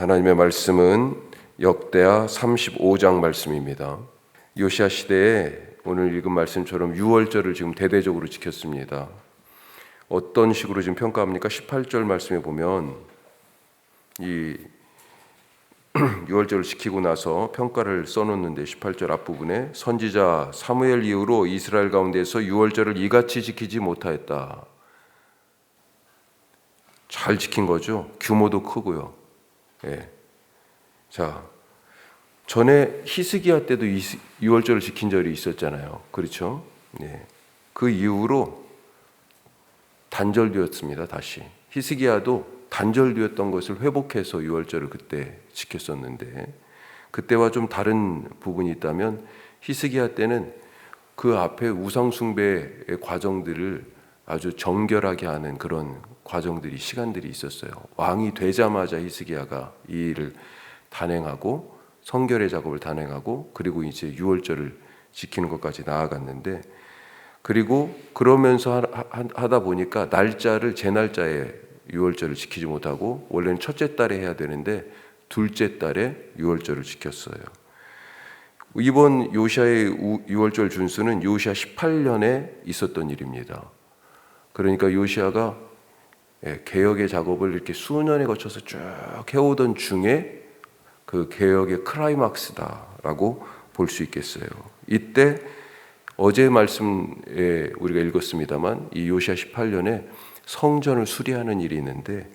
하나님의 말씀은 역대하 35장 말씀입니다. 요시야 시대에 오늘 읽은 말씀처럼 유월절을 지금 대대적으로 지켰습니다. 어떤 식으로 지금 평가합니까? 18절 말씀에 보면 이 유월절을 지키고 나서 평가를 써놓는데 18절 앞부분에 선지자 사무엘 이후로 이스라엘 가운데서 유월절을 이같이 지키지 못하였다. 잘 지킨 거죠. 규모도 크고요. 예. 자, 전에 히스기야 때도 유월절을 지킨 적이 있었잖아요. 그렇죠? 네. 그 이후로 단절되었습니다. 다시 히스기야도 단절되었던 것을 회복해서 유월절을 그때 지켰었는데, 그때와 좀 다른 부분이 있다면 히스기야 때는 그 앞에 우상 숭배의 과정들을 아주 정결하게 하는 그런 과정들이, 시간들이 있었어요. 왕이 되자마자 히스기야가 이 일을 단행하고 성결의 작업을 단행하고 그리고 이제 유월절을 지키는 것까지 나아갔는데, 그리고 그러면서 하다 보니까 날짜를 제 날짜에 유월절을 지키지 못하고 원래는 첫째 달에 해야 되는데 둘째 달에 유월절을 지켰어요. 이번 요시야의 유월절 준수는 요시야 18년에 있었던 일입니다. 그러니까 요시야가 개혁의 작업을 이렇게 수년에 거쳐서 쭉 해오던 중에 그 개혁의 클라이막스다라고 볼 수 있겠어요. 이때 어제 말씀에 우리가 읽었습니다만 이 요시야 18년에 성전을 수리하는 일이 있는데,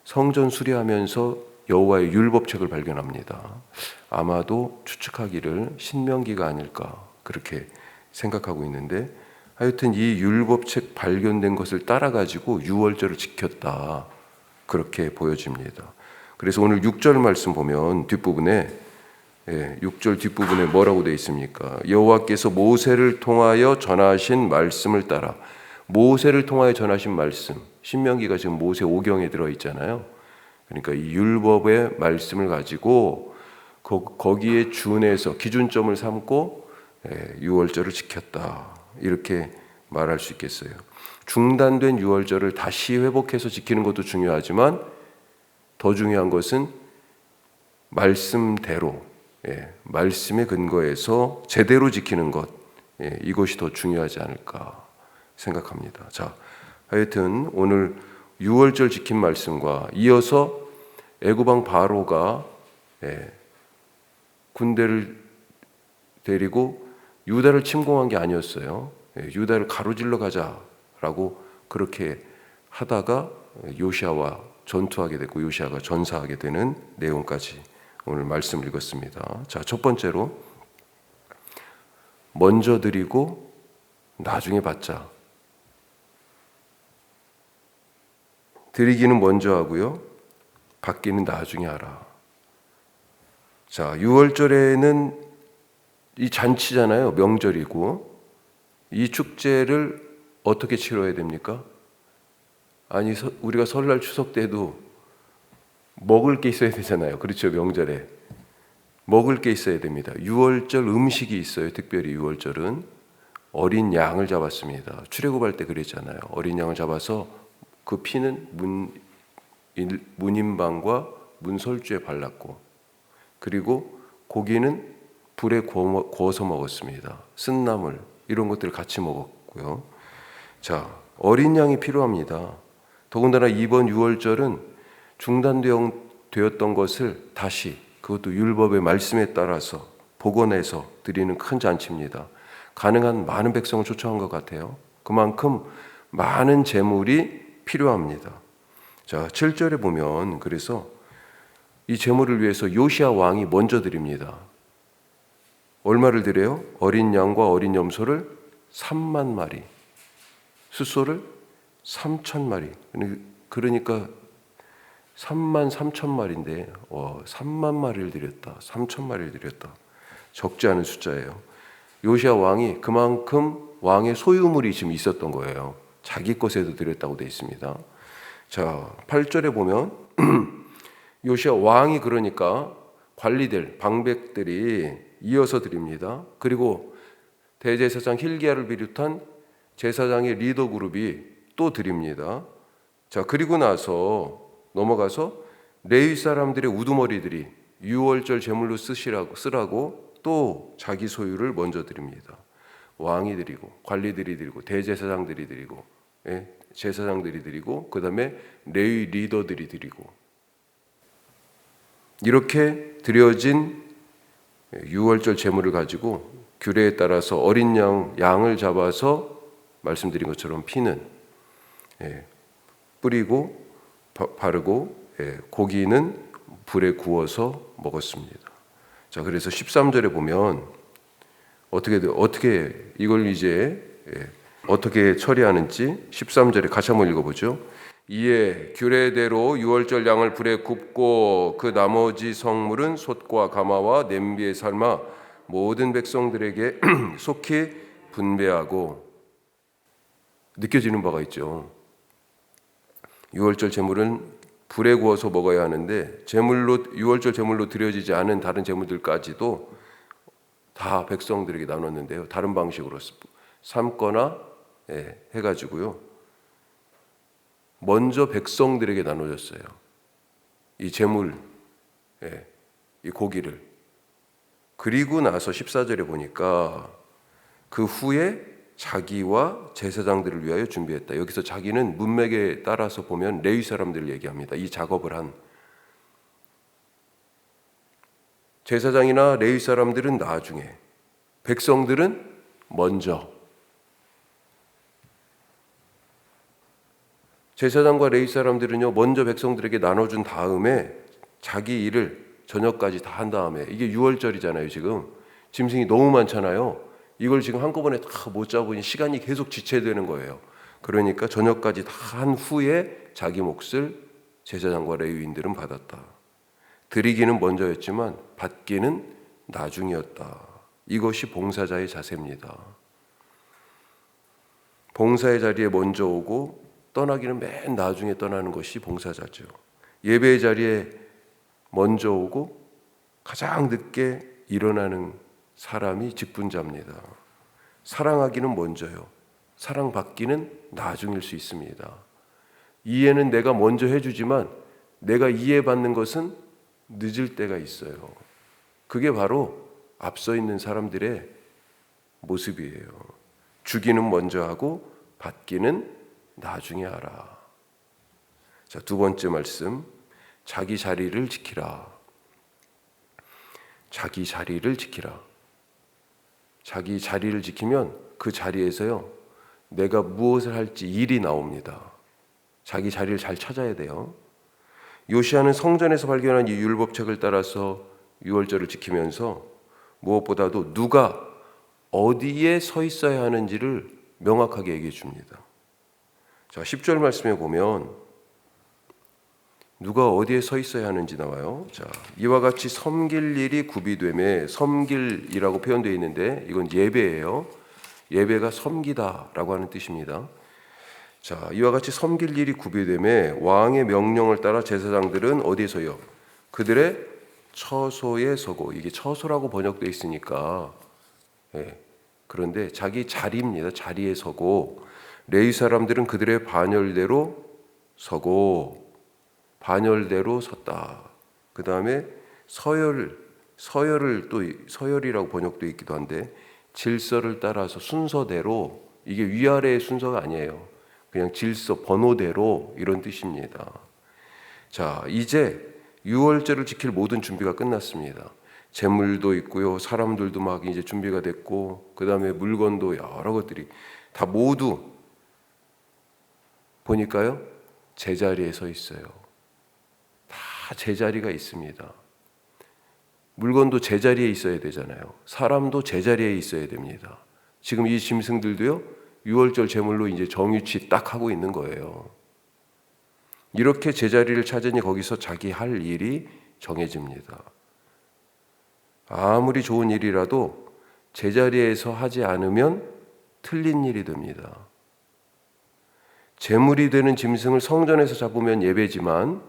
성전 수리하면서 여호와의 율법책을 발견합니다. 아마도 추측하기를 신명기가 아닐까 그렇게 생각하고 있는데, 하여튼 이 율법책 발견된 것을 따라가지고 유월절을 지켰다 그렇게 보여집니다. 그래서 오늘 6절 말씀 보면 뒷부분에 6절 뒷부분에 뭐라고 되어 있습니까? 여호와께서 모세를 통하여 전하신 말씀을 따라. 모세를 통하여 전하신 말씀, 신명기가 지금 모세 5경에 들어있잖아요. 그러니까 이 율법의 말씀을 가지고 거기에 준해서 기준점을 삼고 유월절을 지켰다 이렇게 말할 수 있겠어요. 중단된 유월절을 다시 회복해서 지키는 것도 중요하지만 더 중요한 것은 말씀대로, 말씀에 근거해서 제대로 지키는 것, 이것이 더 중요하지 않을까 생각합니다. 자, 하여튼 오늘 유월절 지킨 말씀과 이어서 애굽왕 바로가 군대를 데리고 유다를 침공한 게 아니었어요. 유다를 가로질러 가자라고 그렇게 하다가 요시야와 전투하게 됐고 요시야가 전사하게 되는 내용까지 오늘 말씀을 읽었습니다. 자, 첫 번째로 먼저 드리고 나중에 받자. 드리기는 먼저 하고요, 받기는 나중에 하라. 자, 유월절에는 이 잔치잖아요. 명절이고 이 축제를 어떻게 치러야 됩니까? 아니, 우리가 설날 추석 때도 먹을 게 있어야 되잖아요. 그렇죠? 명절에 먹을 게 있어야 됩니다. 유월절 음식이 있어요. 특별히 유월절은 어린 양을 잡았습니다. 출애굽할 때 그랬잖아요. 어린 양을 잡아서 그 피는 문인방과 문설주에 발랐고, 그리고 고기는 불에 구워서 먹었습니다. 쓴나물 이런 것들을 같이 먹었고요. 자, 어린 양이 필요합니다. 더군다나 이번 유월절은 중단되었던 것을 다시, 그것도 율법의 말씀에 따라서 복원해서 드리는 큰 잔치입니다. 가능한 많은 백성을 초청한 것 같아요. 그만큼 많은 제물이 필요합니다. 자, 7절에 보면 그래서 이 제물을 위해서 요시야 왕이 먼저 드립니다. 얼마를 드려요? 어린 양과 어린 염소를 3만 마리, 숫소를 3천 마리. 그러니까 3만 3천 마리인데 3만 마리를 드렸다, 3천 마리를 드렸다. 적지 않은 숫자예요. 요시야 왕이 그만큼 왕의 소유물이 지금 있었던 거예요. 자기 것에도 드렸다고 되어 있습니다. 자, 8절에 보면 요시야 왕이 그러니까 관리들, 방백들이 이어서 드립니다. 그리고 대제사장 hil기야를 비롯한 제사장의 리더 그룹이 또 드립니다. 자, 그리고 나서 넘어가서 레위 사람들의 우두머리들이 유월절 제물로 쓰라고 또 자기 소유를 먼저 드립니다. 왕이 드리고 관리들이 드리고 대제사장들이 드리고 제사장들이 드리고 그 다음에 레위 리더들이 드리고 이렇게 드려진 유월절 제물을 가지고 규례에 따라서 어린 양을 잡아서 말씀드린 것처럼 피는 뿌리고 바르고 고기는 불에 구워서 먹었습니다. 자, 그래서 13절에 보면 어떻게 이걸 이제 어떻게 처리하는지 13절에 같이 한번 읽어보죠. 이에 규례대로 유월절 양을 불에 굽고 그 나머지 성물은 솥과 가마와 냄비에 삶아 모든 백성들에게 속히 분배하고 느껴지는 바가 있죠. 유월절 제물은 불에 구워서 먹어야 하는데 유월절 제물로 드려지지 않은 다른 제물들까지도 다 백성들에게 나눴는데요. 다른 방식으로 삶거나 해가지고요. 먼저 백성들에게 나눠줬어요. 이 제물, 이 고기를. 그리고 나서 14절에 보니까 그 후에 자기와 제사장들을 위하여 준비했다. 여기서 자기는 문맥에 따라서 보면 레위 사람들을 얘기합니다. 이 작업을 한 제사장이나 레위 사람들은 나중에, 백성들은 먼저. 제사장과 레위 사람들은요, 먼저 백성들에게 나눠준 다음에 자기 일을 저녁까지 다 한 다음에, 이게 유월절이잖아요. 지금 짐승이 너무 많잖아요. 이걸 지금 한꺼번에 다 못 잡으니 시간이 계속 지체되는 거예요. 그러니까 저녁까지 다 한 후에 자기 몫을 제사장과 레위인들은 받았다. 드리기는 먼저였지만 받기는 나중이었다. 이것이 봉사자의 자세입니다. 봉사의 자리에 먼저 오고 떠나기는 맨 나중에 떠나는 것이 봉사자죠. 예배의 자리에 먼저 오고 가장 늦게 일어나는 사람이 직분자입니다. 사랑하기는 먼저요. 사랑받기는 나중일 수 있습니다. 이해는 내가 먼저 해주지만 내가 이해받는 것은 늦을 때가 있어요. 그게 바로 앞서 있는 사람들의 모습이에요. 주기는 먼저 하고 받기는 나중에 하라. 자, 두 번째 말씀, 자기 자리를 지키라. 자기 자리를 지키라. 자기 자리를 지키면 그 자리에서요, 내가 무엇을 할지 일이 나옵니다. 자기 자리를 잘 찾아야 돼요. 요시야는 성전에서 발견한 이 율법책을 따라서 유월절을 지키면서 무엇보다도 누가 어디에 서 있어야 하는지를 명확하게 얘기해 줍니다. 자, 10절 말씀에 보면 누가 어디에 서 있어야 하는지 나와요. 자, 이와 같이 섬길 일이 구비되매, 섬길이라고 표현되어 있는데 이건 예배예요. 예배가 섬기다라고 하는 뜻입니다. 자, 이와 같이 섬길 일이 구비되매 왕의 명령을 따라 제사장들은 어디에 서요? 그들의 처소에 서고, 이게 처소라고 번역되어 있으니까 그런데 자기 자리입니다. 자리에 서고, 레위 사람들은 그들의 반열대로 서고, 반열대로 섰다. 그 다음에 서열을 또 서열이라고 번역되어 있기도 한데 질서를 따라서 순서대로, 이게 위아래의 순서가 아니에요. 그냥 질서, 번호대로 이런 뜻입니다. 자, 이제 유월절을 지킬 모든 준비가 끝났습니다. 재물도 있고요, 사람들도 막 이제 준비가 됐고, 그 다음에 물건도 여러 것들이 다 모두 보니까요, 제자리에 서 있어요. 다 제자리가 있습니다. 물건도 제자리에 있어야 되잖아요. 사람도 제자리에 있어야 됩니다. 지금 이 짐승들도요, 유월절 제물로 이제 정유치 딱 하고 있는 거예요. 이렇게 제자리를 찾으니 거기서 자기 할 일이 정해집니다. 아무리 좋은 일이라도 제자리에서 하지 않으면 틀린 일이 됩니다. 제물이 되는 짐승을 성전에서 잡으면 예배지만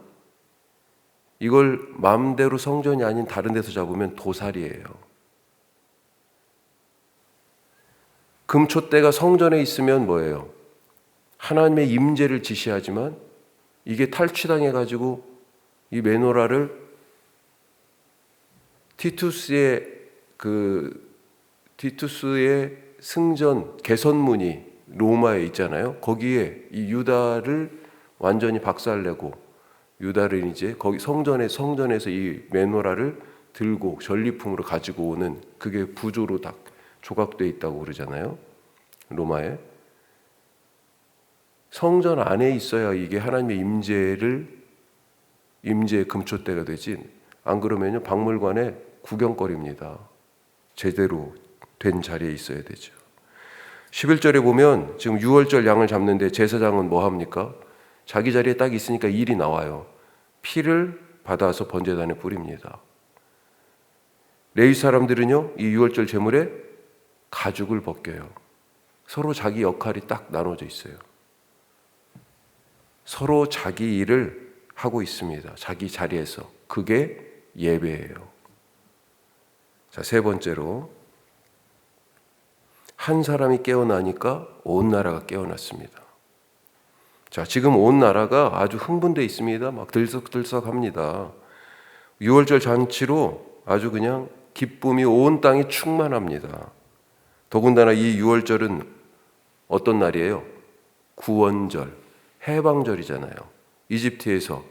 이걸 마음대로 성전이 아닌 다른 데서 잡으면 도살이에요. 금촛대가 성전에 있으면 뭐예요? 하나님의 임재를 지시하지만 이게 탈취당해가지고 이 메노라를 티투스의 승전 개선문이 로마에 있잖아요. 거기에 이 유다를 완전히 박살내고 유다를 이제 거기 성전에서 이 메노라를 들고 전리품으로 가지고 오는 그게 부조로 다 조각되어 있다고 그러잖아요. 로마에. 성전 안에 있어야 이게 하나님의 임재의 금초대가 되지, 안 그러면요 박물관에 구경거리입니다. 제대로 된 자리에 있어야 되죠. 11절에 보면 지금 유월절 양을 잡는데 제사장은 뭐 합니까? 자기 자리에 딱 있으니까 일이 나와요. 피를 받아서 번제단에 뿌립니다. 레위 사람들은요 이 유월절 제물에 가죽을 벗겨요. 서로 자기 역할이 딱 나눠져 있어요. 서로 자기 일을 하고 있습니다. 자기 자리에서. 그게 예배예요. 자, 세 번째로 한 사람이 깨어나니까 온 나라가 깨어났습니다. 자, 지금 온 나라가 아주 흥분되어 있습니다. 막 들썩들썩합니다. 유월절 잔치로 아주 그냥 기쁨이 온 땅에 충만합니다. 더군다나 이 유월절은 어떤 날이에요? 구원절, 해방절이잖아요. 이집트에서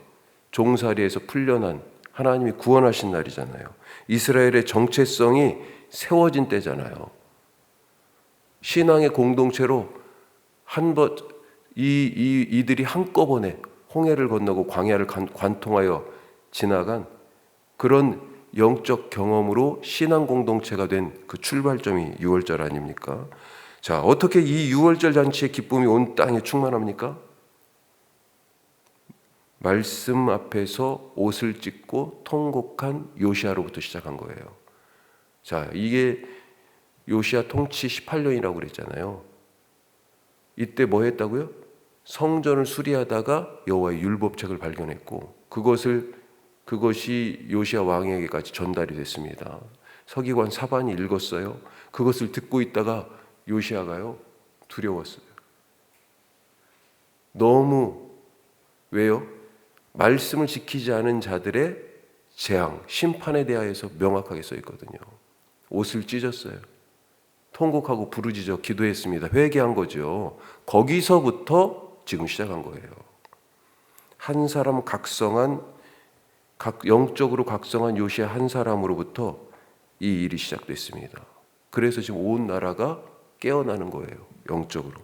종살이에서 풀려난 하나님이 구원하신 날이잖아요. 이스라엘의 정체성이 세워진 때잖아요. 신앙의 공동체로 이들이 한꺼번에 홍해를 건너고 광야를 관통하여 지나간 그런 영적 경험으로 신앙 공동체가 된 그 출발점이 유월절 아닙니까? 자, 어떻게 이 유월절 잔치의 기쁨이 온 땅에 충만합니까? 말씀 앞에서 옷을 찢고 통곡한 요시야로부터 시작한 거예요. 자, 이게 요시야 통치 18년이라고 그랬잖아요. 이때 뭐 했다고요? 성전을 수리하다가 여호와의 율법책을 발견했고 그것이 요시야 왕에게까지 전달이 됐습니다. 서기관 사반이 읽었어요. 그것을 듣고 있다가 요시야가요 두려웠어요. 너무 왜요? 말씀을 지키지 않은 자들의 재앙, 심판에 대하여서 명확하게 써 있거든요. 옷을 찢었어요. 통곡하고 부르짖어 기도했습니다. 회개한 거죠. 거기서부터 지금 시작한 거예요. 한 사람 영적으로 각성한 요시야 한 사람으로부터 이 일이 시작됐습니다. 그래서 지금 온 나라가 깨어나는 거예요. 영적으로.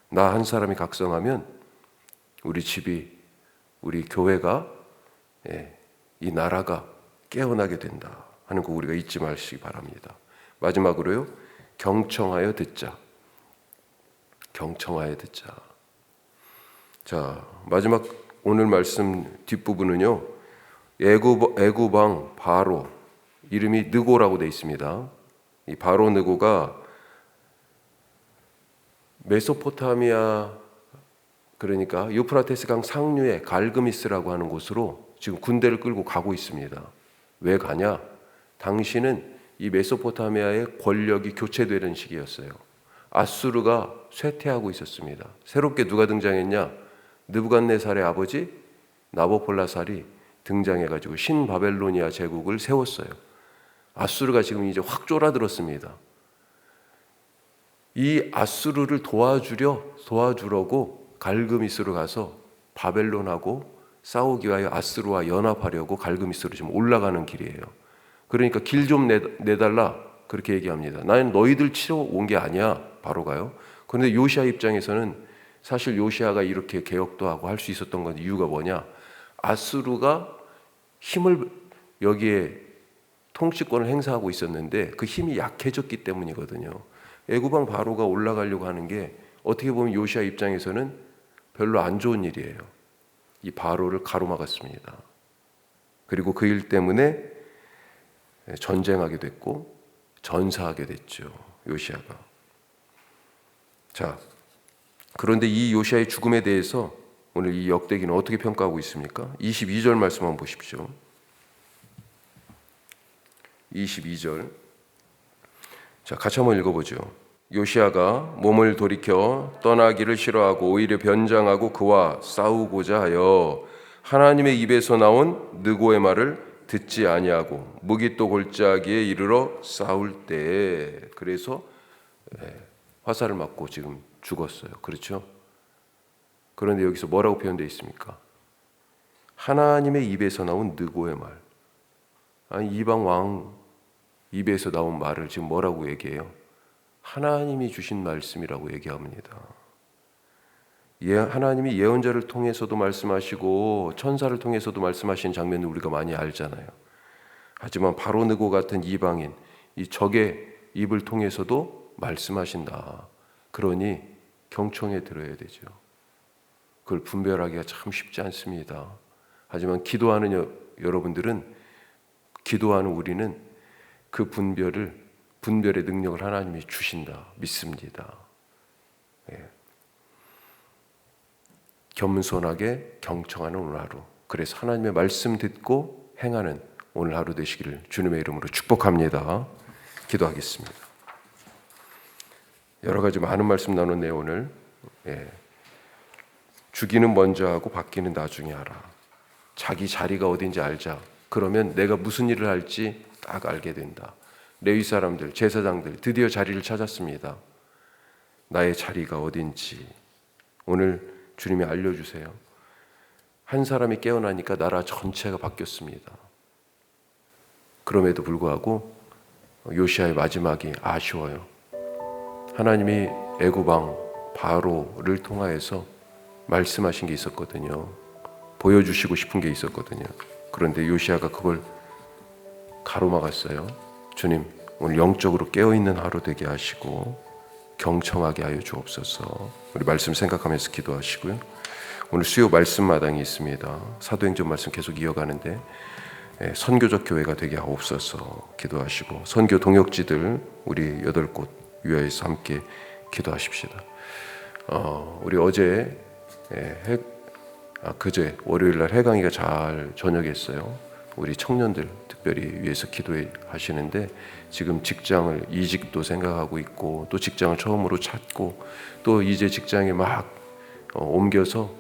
나 한 사람이 각성하면 우리 집이, 우리 교회가, 이 나라가 깨어나게 된다 하는 거 우리가 잊지 마시기 바랍니다. 마지막으로요, 경청하여 듣자. 경청하여 듣자. 자, 마지막 오늘 말씀 뒷부분은요, 애굽 왕 바로, 이름이 느고라고 되어 있습니다. 이 바로 느고가 메소포타미아, 그러니까 유프라테스 강 상류의 갈그미스라고 하는 곳으로 지금 군대를 끌고 가고 있습니다. 왜 가냐? 당시는 이 메소포타미아의 권력이 교체되는 시기였어요. 아수르가 쇠퇴하고 있었습니다. 새롭게 누가 등장했냐? 느부갓네살의 아버지 나보폴라살이 등장해가지고 신바벨로니아 제국을 세웠어요. 아수르가 지금 이제 확 쫄아들었습니다. 이 아수르를 도와주려고 갈그미스로 가서 바벨론하고 싸우기 위하여 아수르와 연합하려고 갈그미스로 지금 올라가는 길이에요. 그러니까 길 좀 내달라 그렇게 얘기합니다. 나는 너희들 치러 온 게 아니야, 바로가요. 그런데 요시야 입장에서는 사실 요시야가 이렇게 개혁도 하고 할 수 있었던 건 이유가 뭐냐? 아수르가 힘을 여기에 통치권을 행사하고 있었는데 그 힘이 약해졌기 때문이거든요. 애굽왕 바로가 올라가려고 하는 게 어떻게 보면 요시야 입장에서는 별로 안 좋은 일이에요. 이 바로를 가로막았습니다. 그리고 그 일 때문에 전쟁하게 됐고 전사하게 됐죠, 요시야가. 자, 그런데 이 요시야의 죽음에 대해서 오늘 이 역대기는 어떻게 평가하고 있습니까? 22절 말씀 한번 보십시오. 22절. 자, 같이 한번 읽어보죠. 요시야가 몸을 돌이켜 떠나기를 싫어하고 오히려 변장하고 그와 싸우고자 하여 하나님의 입에서 나온 느고의 말을 듣지 아니하고 무기또 골짜기에 이르러 싸울 때에, 그래서 화살을 맞고 지금 죽었어요. 그렇죠? 그런데 여기서 뭐라고 표현되어 있습니까? 하나님의 입에서 나온 느고의 말. 아니, 이방 왕 입에서 나온 말을 지금 뭐라고 얘기해요? 하나님이 주신 말씀이라고 얘기합니다. 하나님이 예언자를 통해서도 말씀하시고 천사를 통해서도 말씀하신 장면을 우리가 많이 알잖아요. 하지만 바로 느고 같은 이방인, 이 적의 입을 통해서도 말씀하신다. 그러니 경청해 들어야 되죠. 그걸 분별하기가 참 쉽지 않습니다. 하지만 기도하는 여러분들은, 기도하는 우리는 그 분별의 능력을 하나님이 주신다 믿습니다. 겸손하게 경청하는 오늘 하루, 그래서 하나님의 말씀 듣고 행하는 오늘 하루 되시기를 주님의 이름으로 축복합니다. 기도하겠습니다. 여러 가지 많은 말씀 나눴네요. 오늘 주기는 먼저 하고 받기는 나중에 하라. 자기 자리가 어딘지 알자. 그러면 내가 무슨 일을 할지 딱 알게 된다. 레위 사람들, 제사장들 드디어 자리를 찾았습니다. 나의 자리가 어딘지 오늘 주님이 알려주세요. 한 사람이 깨어나니까 나라 전체가 바뀌었습니다. 그럼에도 불구하고 요시아의 마지막이 아쉬워요. 하나님이 애굽왕 바로를 통하여서 말씀하신 게 있었거든요. 보여주시고 싶은 게 있었거든요. 그런데 요시아가 그걸 가로막았어요. 주님, 오늘 영적으로 깨어있는 하루 되게 하시고 경청하게 하여 주옵소서. 우리 말씀 생각하면서 기도하시고요. 오늘 수요 말씀 마당이 있습니다. 사도행전 말씀 계속 이어가는데 선교적 교회가 되게 하옵소서 기도하시고, 선교 동역지들 우리 8곳 위하여서 함께 기도하십시다. 우리 어제 그제 월요일날 해강이가 잘 저녁했어요. 우리 청년들 특별히 위해서 기도하시는데, 지금 직장을 이직도 생각하고 있고, 또 직장을 처음으로 찾고, 또 이제 직장에 막 옮겨서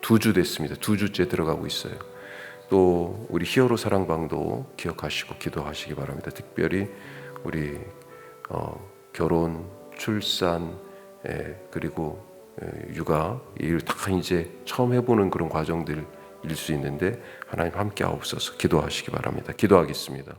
2주 됐습니다. 2주째 들어가고 있어요. 또 우리 히어로 사랑방도 기억하시고 기도하시기 바랍니다. 특별히 우리 결혼, 출산, 그리고 육아, 일 다 이제 처음 해보는 그런 과정들일 수 있는데 하나님 함께 하옵소서. 기도하시기 바랍니다. 기도하겠습니다.